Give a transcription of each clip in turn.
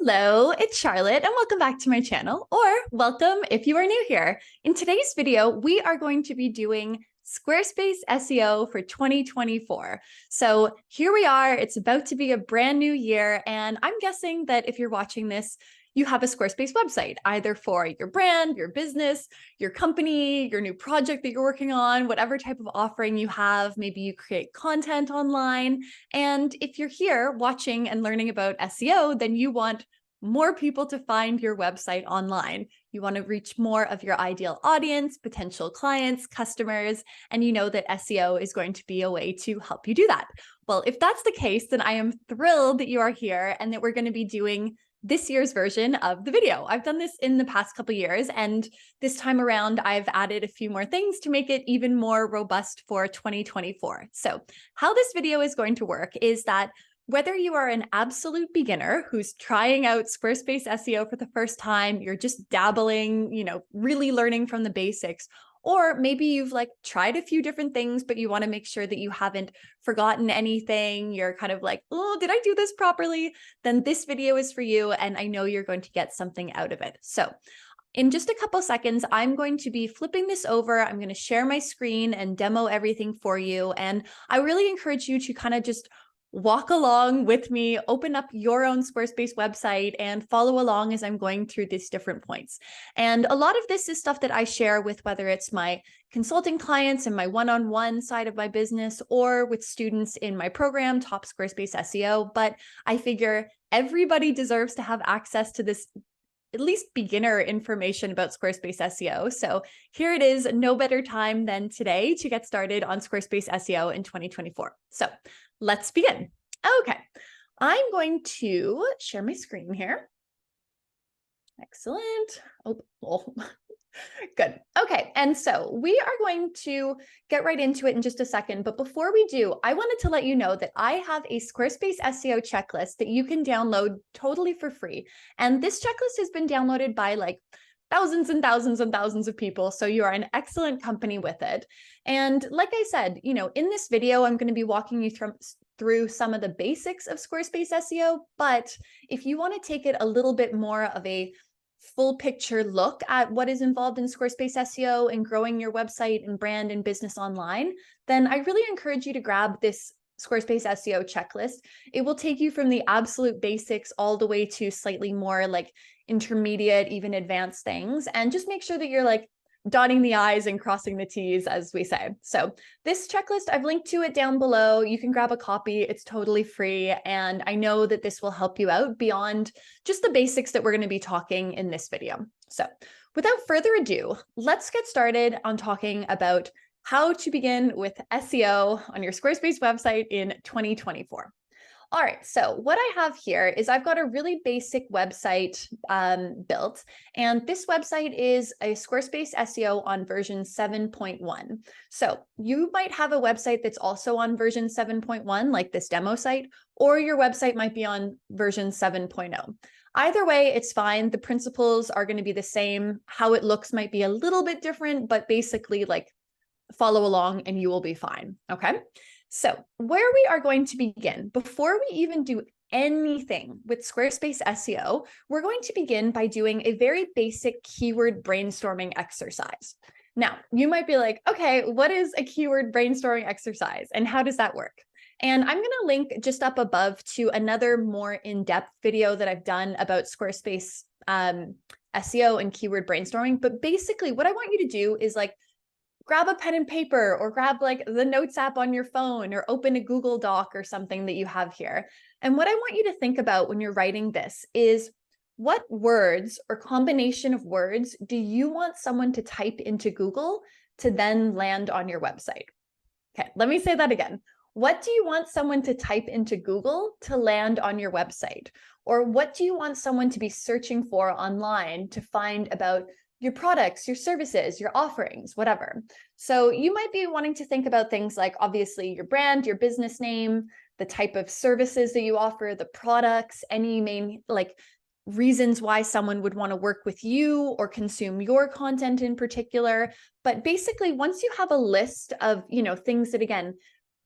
Hello, it's Charlotte, and welcome back to my channel, or welcome if you are new here. In today's video, we are going to be doing Squarespace SEO for 2024. So here we are, it's about to be a brand new year, and I'm guessing that if you're watching this, you have a Squarespace website, either for your brand, your business, your company, your new project that you're working on, whatever type of offering you have. Maybe you create content online. And if you're here watching and learning about SEO, then you want more people to find your website online. You want to reach more of your ideal audience, potential clients, customers, and you know that SEO is going to be a way to help you do that. Well, if that's the case, then I am thrilled that you are here and that we're going to be doing this year's version of the video. I've done this in the past couple of years, and this time around, I've added a few more things to make it even more robust for 2024. So how this video is going to work is that whether you are an absolute beginner who's trying out Squarespace SEO for the first time, you're just dabbling, really learning from the basics, or maybe you've tried a few different things, but you want to make sure that you haven't forgotten anything. You're kind of like, oh, did I do this properly? Then this video is for you, and I know you're going to get something out of it. So in just a couple seconds, I'm going to be flipping this over. I'm going to share my screen and demo everything for you. And I really encourage you to kind of just walk along with me, open up your own Squarespace website and follow along as I'm going through these different points. And a lot of this is stuff that I share with whether it's my consulting clients and my one-on-one side of my business or with students in my program, Top Squarespace SEO. But I figure everybody deserves to have access to this at least beginner information about Squarespace SEO. So here it is, no better time than today to get started on Squarespace SEO in 2024. So let's begin. Okay, I'm going to share my screen here. Excellent. Oh. Good. Okay, and so we are going to get right into it in just a second. But before we do, I wanted to let you know that I have a Squarespace SEO checklist that you can download totally for free. And this checklist has been downloaded by thousands and thousands and thousands of people. So you are an excellent company with it. And like I said, in this video, I'm going to be walking you through some of the basics of Squarespace SEO. But if you want to take it a little bit more of a full picture look at what is involved in Squarespace SEO and growing your website and brand and business online, then I really encourage you to grab this Squarespace SEO checklist. It will take you from the absolute basics all the way to slightly more intermediate, even advanced things. And just make sure that you're dotting the I's and crossing the T's, as we say. So this checklist, I've linked to it down below. You can grab a copy. It's totally free. And I know that this will help you out beyond just the basics that we're going to be talking in this video. So without further ado, let's get started on talking about how to begin with SEO on your Squarespace website in 2024. All right, so what I have here is I've got a really basic website built, and this website is a Squarespace SEO on version 7.1. So you might have a website that's also on version 7.1, like this demo site, or your website might be on version 7.0. Either way, it's fine. The principles are going to be the same. How it looks might be a little bit different, but basically follow along and you will be fine, okay? So where we are going to begin, before we even do anything with Squarespace SEO, we're going to begin by doing a very basic keyword brainstorming exercise. Now, you might be like, okay, what is a keyword brainstorming exercise and how does that work? And I'm going to link just up above to another more in-depth video that I've done about Squarespace SEO and keyword brainstorming. But basically what I want you to do is grab a pen and paper or grab the Notes app on your phone or open a Google Doc or something that you have here. And what I want you to think about when you're writing this is what words or combination of words do you want someone to type into Google to then land on your website? Okay, let me say that again. What do you want someone to type into Google to land on your website? Or what do you want someone to be searching for online to find about your products, your services, your offerings, whatever. So you might be wanting to think about things like obviously your brand, your business name, the type of services that you offer, the products, any main reasons why someone would want to work with you or consume your content in particular. But basically, once you have a list of, things that, again,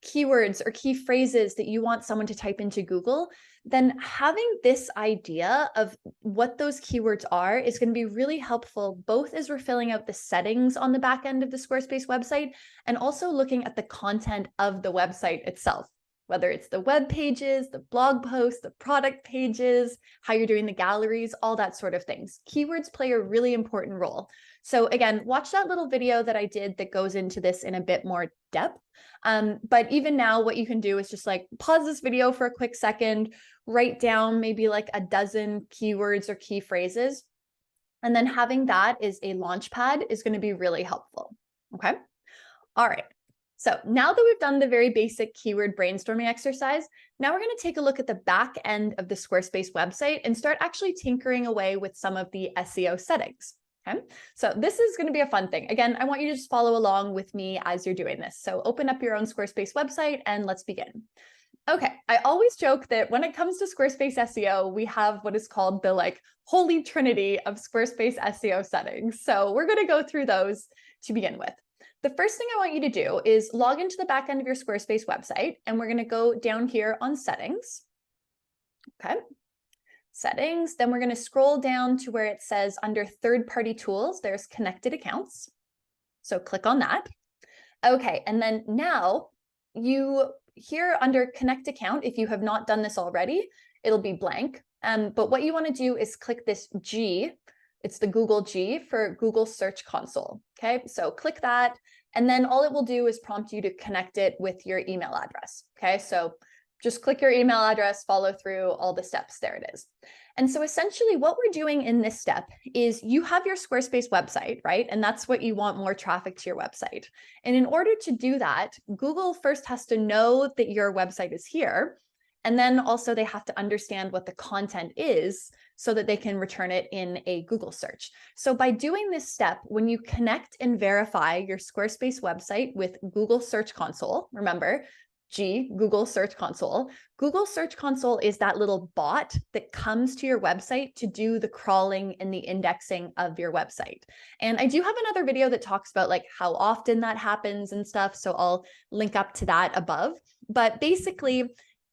keywords or key phrases that you want someone to type into Google, then having this idea of what those keywords are is going to be really helpful, both as we're filling out the settings on the back end of the Squarespace website and also looking at the content of the website itself, whether it's the web pages, the blog posts, the product pages, how you're doing the galleries, all that sort of things. Keywords play a really important role. So again, watch that little video that I did that goes into this in a bit more depth. But even now, what you can do is just like pause this video for a quick second, write down maybe like a dozen keywords or key phrases. And then having that as a launch pad is going to be really helpful. Okay. All right. So now that we've done the very basic keyword brainstorming exercise, now we're going to take a look at the back end of the Squarespace website and start actually tinkering away with some of the SEO settings. Okay, so this is going to be a fun thing. Again, I want you to just follow along with me as you're doing this. So open up your own Squarespace website and let's begin. Okay, I always joke that when it comes to Squarespace SEO, we have what is called the like holy trinity of Squarespace SEO settings. So we're going to go through those to begin with. The first thing I want you to do is log into the back end of your Squarespace website, and we're going to go down here on settings. Okay. Settings, then we're going to scroll down to where it says under third-party tools, there's connected accounts. So click on that. Okay, and then now you here under connect account, if you have not done this already, it'll be blank. But what you want to do is click this G. It's the Google G for Google Search Console. Okay, so click that, and then all it will do is prompt you to connect it with your email address. Okay, so just click your email address, follow through all the steps, there it is. And so essentially what we're doing in this step is you have your Squarespace website, right? And that's what you want more traffic to your website. And in order to do that, Google first has to know that your website is here. And then also they have to understand what the content is so that they can return it in a Google search. So by doing this step, when you connect and verify your Squarespace website with Google Search Console, remember, G, Google Search Console. Google Search Console is that little bot that comes to your website to do the crawling and the indexing of your website. And I do have another video that talks about like how often that happens and stuff. So I'll link up to that above. But basically,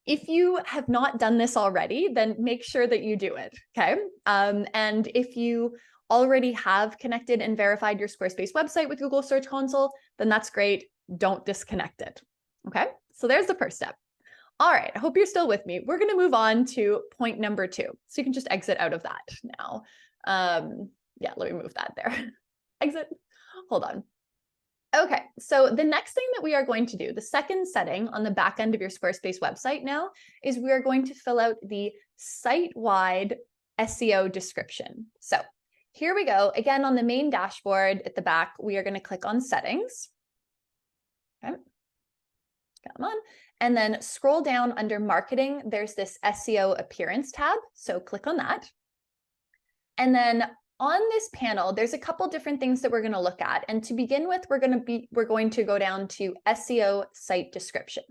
if you have not done this already, then make sure that you do it, okay? And if you already have connected and verified your Squarespace website with Google Search Console, then that's great. Don't disconnect it, okay? So there's the first step. All right, I hope you're still with me. We're gonna move on to point number 2. So you can just exit out of that now. Yeah, let me move that there. Exit, hold on. Okay, so the next thing that we are going to do, the second setting on the back end of your Squarespace website now, is we are going to fill out the site-wide SEO description. So here we go. Again, on the main dashboard at the back, we are going to click on settings. Okay. Come on. And then scroll down under marketing. There's this SEO appearance tab. So click on that. And then on this panel, there's a couple different things that we're going to look at. And to begin with, we're going to go down to SEO site description.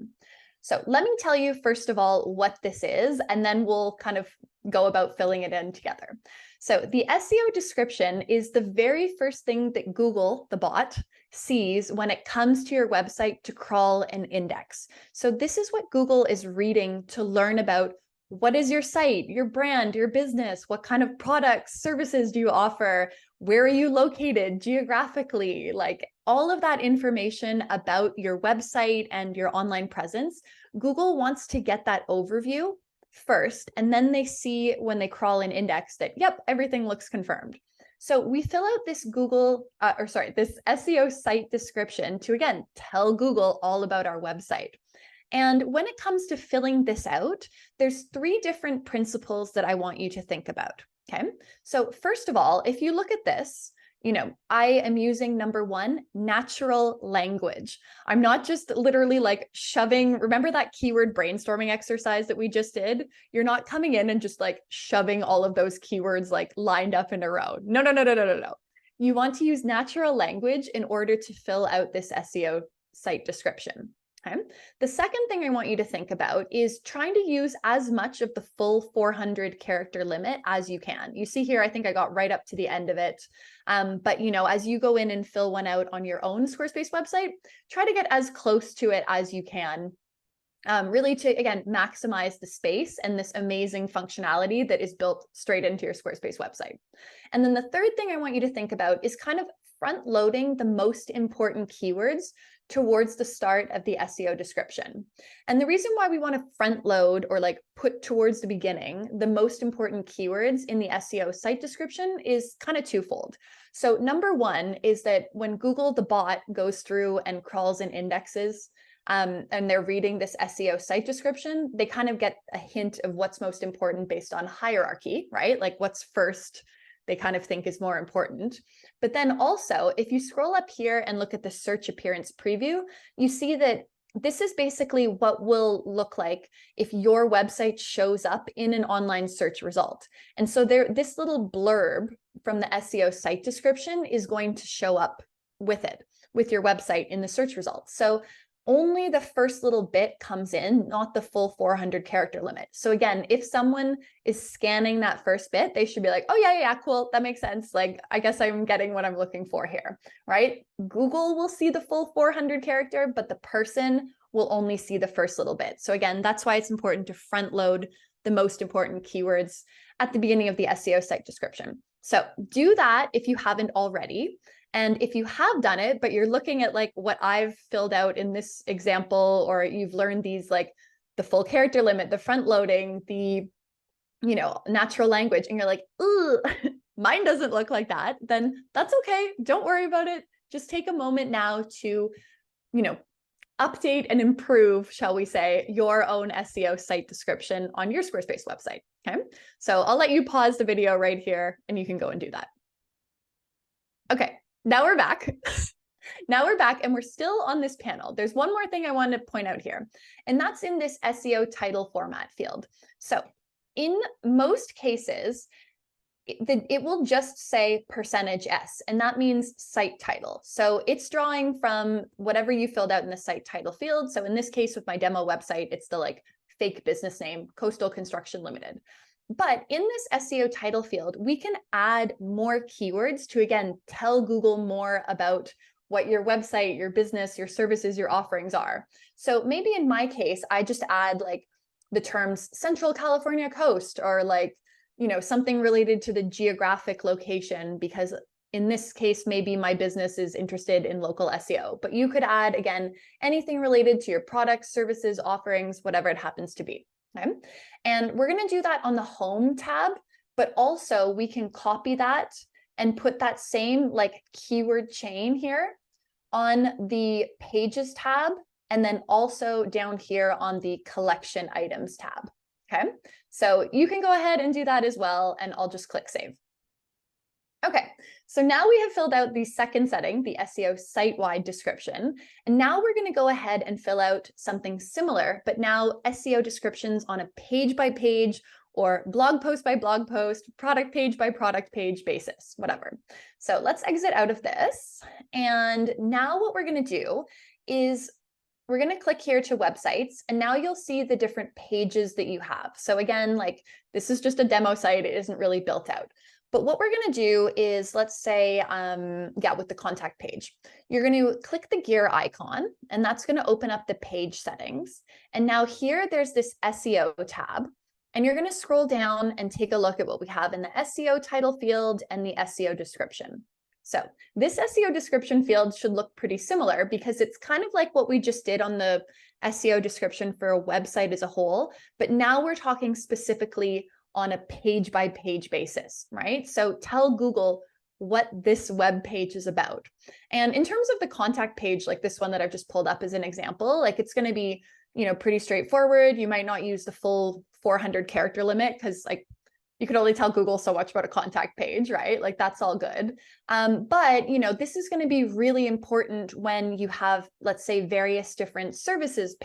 So let me tell you, first of all, what this is, and then we'll kind of go about filling it in together. So the SEO description is the very first thing that Google, the bot, sees when it comes to your website to crawl and index. So this is what Google is reading to learn about what is your site, your brand, your business, what kind of products, services do you offer, where are you located geographically, like all of that information about your website and your online presence. Google wants to get that overview first, and then they see when they crawl and index that, yep, everything looks confirmed. So we fill out this this SEO site description to, again, tell Google all about our website. And when it comes to filling this out, there's 3 different principles that I want you to think about, okay? So first of all, if you look at this, I am using number 1, natural language. I'm not just literally like shoving, remember that keyword brainstorming exercise that we just did? You're not coming in and just like shoving all of those keywords like lined up in a row. No. You want to use natural language in order to fill out this SEO site description. Okay. The second thing I want you to think about is trying to use as much of the full 400 character limit as you can. You see here, I think I got right up to the end of it. But as you go in and fill one out on your own Squarespace website, try to get as close to it as you can. really to, again, maximize the space and this amazing functionality that is built straight into your Squarespace website. And then the third thing I want you to think about is kind of front loading the most important keywords towards the start of the SEO description. And the reason why we want to front load or like put towards the beginning the most important keywords in the SEO site description is kind of twofold. So number one is that when Google, the bot, goes through and crawls and indexes and they're reading this SEO site description, they kind of get a hint of what's most important based on hierarchy, right? Like what's first, they kind of think is more important. But then also, if you scroll up here and look at the search appearance preview, you see that this is basically what will look like if your website shows up in an online search result. And so this little blurb from the SEO site description is going to show up with it, with your website in the search results. So only the first little bit comes in, not the full 400 character limit. So again, if someone is scanning that first bit, they should be like, oh yeah, cool, that makes sense. Like, I guess I'm getting what I'm looking for here, right? Google will see the full 400 character, but the person will only see the first little bit. So again, that's why it's important to front load the most important keywords at the beginning of the SEO site description. So do that if you haven't already. And if you have done it, but you're looking at like what I've filled out in this example, or you've learned these like the full character limit, the front loading, the, natural language, and you're like, ooh, mine doesn't look like that, then that's okay. Don't worry about it. Just take a moment now to, update and improve, shall we say, your own SEO site description on your Squarespace website. Okay. So I'll let you pause the video right here and you can go and do that. Okay. Now we're back. Now we're back and we're still on this panel. There's one more thing I want to point out here, and that's in this SEO title format field. So in most cases, it will just say %S, and that means site title. So it's drawing from whatever you filled out in the site title field. So in this case, with my demo website, it's the like fake business name, Coastal Construction Limited. But in this SEO title field, we can add more keywords to, again, tell Google more about what your website, your business, your services, your offerings are. So maybe in my case, I just add like the terms Central California coast, or like, something related to the geographic location, because in this case, maybe my business is interested in local SEO. But you could add, again, anything related to your products, services, offerings, whatever it happens to be. Okay. And we're going to do that on the Home tab, but also we can copy that and put that same like keyword chain here on the Pages tab, and then also down here on the Collection Items tab. Okay. So you can go ahead and do that as well, and I'll just click Save. Okay, so now we have filled out the second setting, the SEO site-wide description, and now we're going to go ahead and fill out something similar, but now SEO descriptions on a page-by-page or blog post by blog post, product page by product page basis, whatever. So let's exit out of this, and now what we're going to do is we're going to click here to websites, and now you'll see the different pages that you have. So again, like this is just a demo site, it isn't really built out. But what we're going to do is, let's say, with the contact page, you're going to click the gear icon, and that's going to open up the page settings. And now here, there's this SEO tab, and you're going to scroll down and take a look at what we have in the SEO title field and the SEO description. So this SEO description field should look pretty similar, because it's kind of like what we just did on the SEO description for a website as a whole, but now we're talking specifically on a page-by-page basis, right? So tell Google what this web page is about. And in terms of the contact page, like this one that I've just pulled up as an example, like it's going to be, pretty straightforward. You might not use the full 400 character limit, because like you could only tell Google so much about a contact page, right? Like that's all good. But this is going to be really important when you have, let's say, various different services,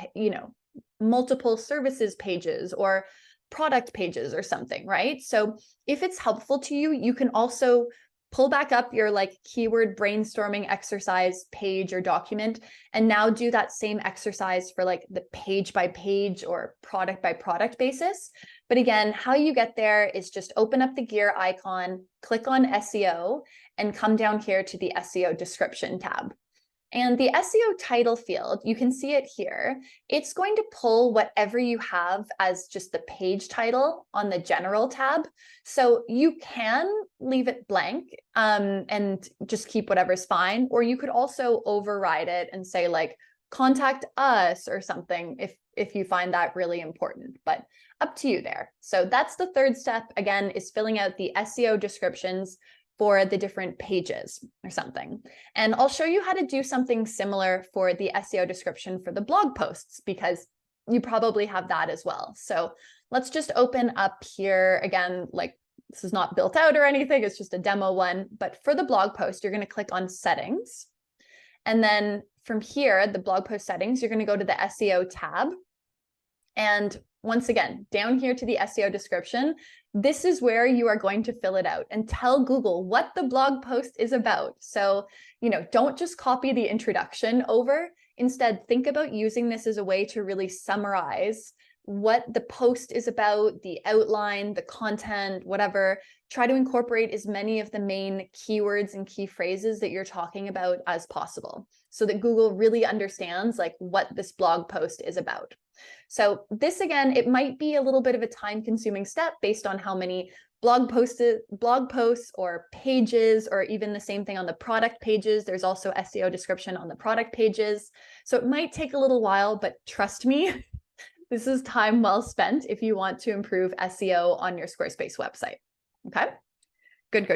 multiple services pages or product pages or something, right? So if it's helpful to you, you can also pull back up your like keyword brainstorming exercise page or document, and now do that same exercise for like the page by page or product by product basis. But again, how you get there is just open up the gear icon, click on SEO, and come down here to the SEO description tab. And the SEO title field, you can see it here. It's going to pull whatever you have as just the page title on the general tab. So you can leave it blank and just keep whatever's fine, or you could also override it and say like, contact us or something if you find that really important, but up to you there. So that's the third step, again, is filling out the SEO descriptions for the different pages or something. And I'll show you how to do something similar for the SEO description for the blog posts, because you probably have that as well. So let's just open up here again, like this is not built out or anything, it's just a demo one, but for the blog post, you're going to click on settings. And then from here, the blog post settings, you're going to go to the SEO tab. And once again, down here to the SEO description, this is where you are going to fill it out and tell Google what the blog post is about. So, don't just copy the introduction over. Instead, think about using this as a way to really summarize what the post is about, the outline, the content, whatever. Try to incorporate as many of the main keywords and key phrases that you're talking about as possible, so that Google really understands like what this blog post is about. So this, again, it might be a little bit of a time-consuming step based on how many blog posts or pages, or even the same thing on the product pages. There's also SEO description on the product pages. So it might take a little while, but trust me, this is time well spent if you want to improve SEO on your Squarespace website. Okay, good.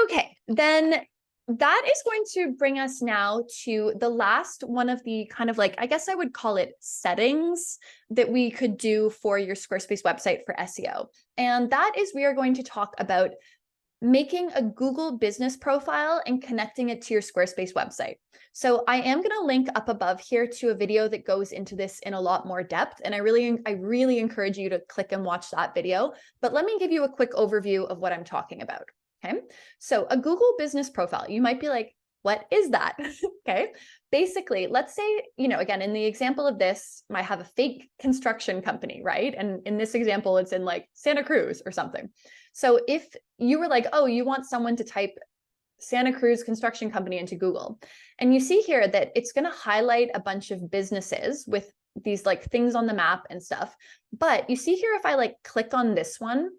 Okay, then that is going to bring us now to the last one of the kind of like, I guess I would call it settings that we could do for your Squarespace website for SEO. And that is, we are going to talk about making a Google business profile and connecting it to your Squarespace website. So I am going to link up above here to a video that goes into this in a lot more depth. And I really encourage you to click and watch that video. But let me give you a quick overview of what I'm talking about. Okay, so a Google business profile, you might be like, what is that? Okay, basically, let's say, again, in the example of this, I have a fake construction company, right? And in this example, it's in like Santa Cruz or something. So if you were like, oh, you want someone to type Santa Cruz construction company into Google, and you see here that it's going to highlight a bunch of businesses with these like things on the map and stuff. But you see here, if I like click on this one,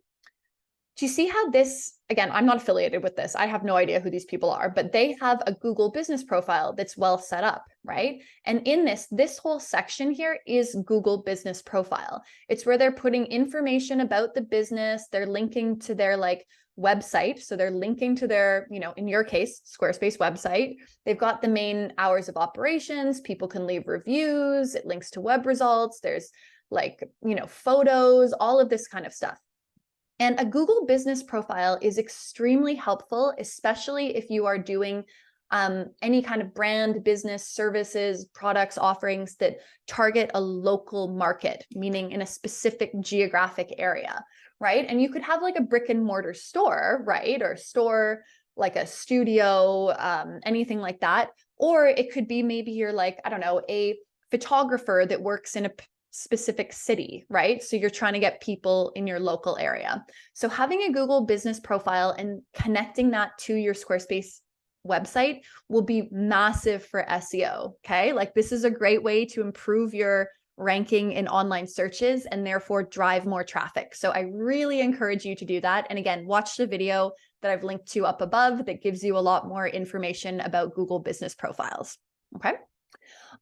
do you see how this, again, I'm not affiliated with this. I have no idea who these people are, but they have a Google business profile that's well set up, right? And in this whole section here is Google business profile. It's where they're putting information about the business. They're linking to their like website. So they're linking to their, in your case, Squarespace website. They've got the main hours of operations. People can leave reviews. It links to web results. There's like, photos, all of this kind of stuff. And a Google business profile is extremely helpful, especially if you are doing any kind of brand, business, services, products, offerings that target a local market, meaning in a specific geographic area, right? And you could have like a brick and mortar store, right? Or store like a studio, anything like that. Or it could be maybe you're like, I don't know, a photographer that works in a specific city, right? So you're trying to get people in your local area. So having a Google business profile and connecting that to your Squarespace website will be massive for SEO, okay? Like this is a great way to improve your ranking in online searches and therefore drive more traffic. So I really encourage you to do that. And again, watch the video that I've linked to up above that gives you a lot more information about Google business profiles, okay?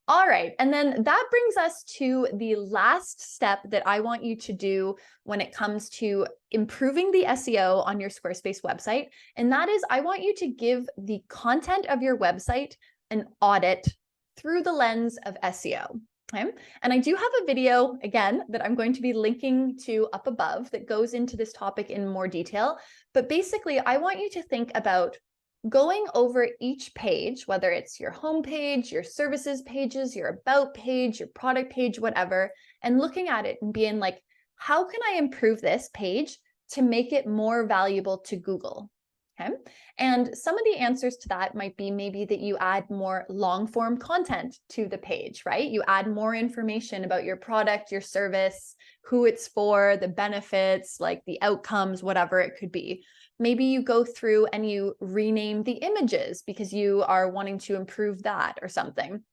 All right, and then that brings us to the last step that I want you to do when it comes to improving the SEO on your Squarespace website. And that is, I want you to give the content of your website an audit through the lens of SEO. Okay? And I do have a video, again, that I'm going to be linking to up above that goes into this topic in more detail. But basically, I want you to think about going over each page, whether it's your home page, your services pages, your about page, your product page, whatever, and looking at it and being like, how can I improve this page to make it more valuable to Google? Okay. And some of the answers to that might be maybe that you add more long form content to the page, right? You add more information about your product, your service, who it's for, the benefits, like the outcomes, whatever it could be. Maybe you go through and you rename the images because you are wanting to improve that or something.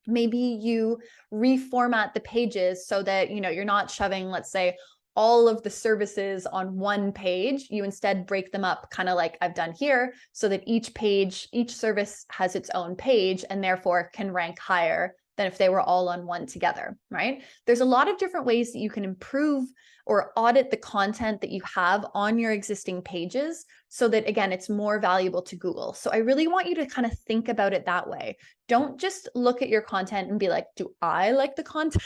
Maybe you reformat the pages so that, you're not shoving, let's say, all of the services on one page. You instead break them up, kind of like I've done here, so that each page, each service has its own page and therefore can rank higher than if they were all on one together, right? There's a lot of different ways that you can improve or audit the content that you have on your existing pages so that, again, it's more valuable to Google. So I really want you to kind of think about it that way. Don't just look at your content and be like, do I like the content?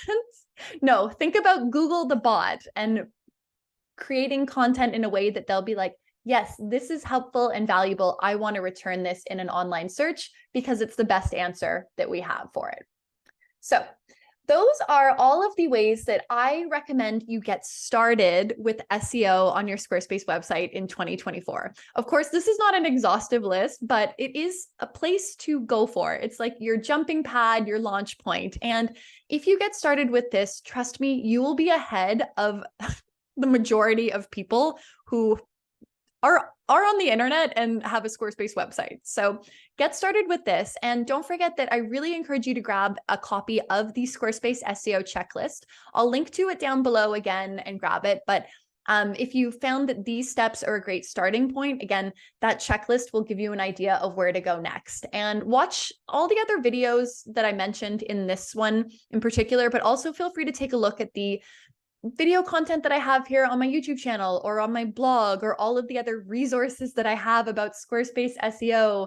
No, think about Google the bot and creating content in a way that they'll be like, yes, this is helpful and valuable. I want to return this in an online search because it's the best answer that we have for it. So those are all of the ways that I recommend you get started with SEO on your Squarespace website in 2024. Of course, this is not an exhaustive list, but it is a place to go for. It's like your jumping pad, your launch point. And if you get started with this, trust me, you will be ahead of the majority of people who are on the internet and have a Squarespace website. So get started with this. And don't forget that I really encourage you to grab a copy of the Squarespace SEO checklist. I'll link to it down below again and grab it. But if you found that these steps are a great starting point, again, that checklist will give you an idea of where to go next. And watch all the other videos that I mentioned in this one in particular, but also feel free to take a look at the video content that I have here on my YouTube channel or on my blog, or all of the other resources that I have about Squarespace SEO,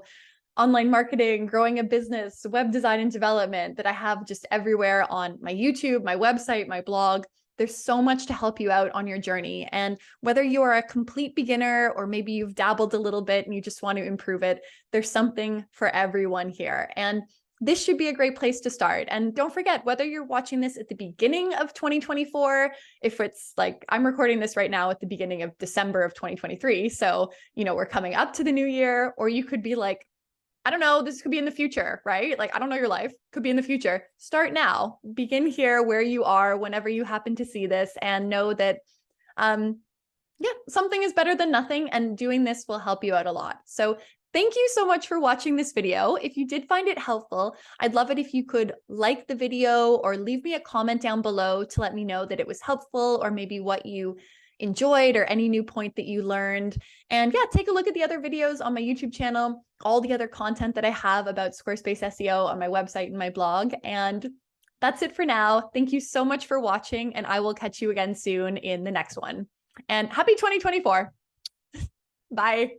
online marketing, growing a business, web design and development that I have just everywhere on my YouTube, my website, my blog. There's so much to help you out on your journey. And whether you are a complete beginner or maybe you've dabbled a little bit and you just want to improve it, there's something for everyone here. And this should be a great place to start. And don't forget, whether you're watching this at the beginning of 2024, if it's like, I'm recording this right now at the beginning of December of 2023. So, we're coming up to the new year, or you could be like, I don't know, this could be in the future, right? Like, I don't know your life, could be in the future. Start now, begin here where you are, whenever you happen to see this, and know that, something is better than nothing, and doing this will help you out a lot. So thank you so much for watching this video. If you did find it helpful, I'd love it if you could like the video or leave me a comment down below to let me know that it was helpful, or maybe what you enjoyed or any new point that you learned. And take a look at the other videos on my YouTube channel, all the other content that I have about Squarespace SEO on my website and my blog. And that's it for now. Thank you so much for watching, and I will catch you again soon in the next one. And happy 2024. Bye.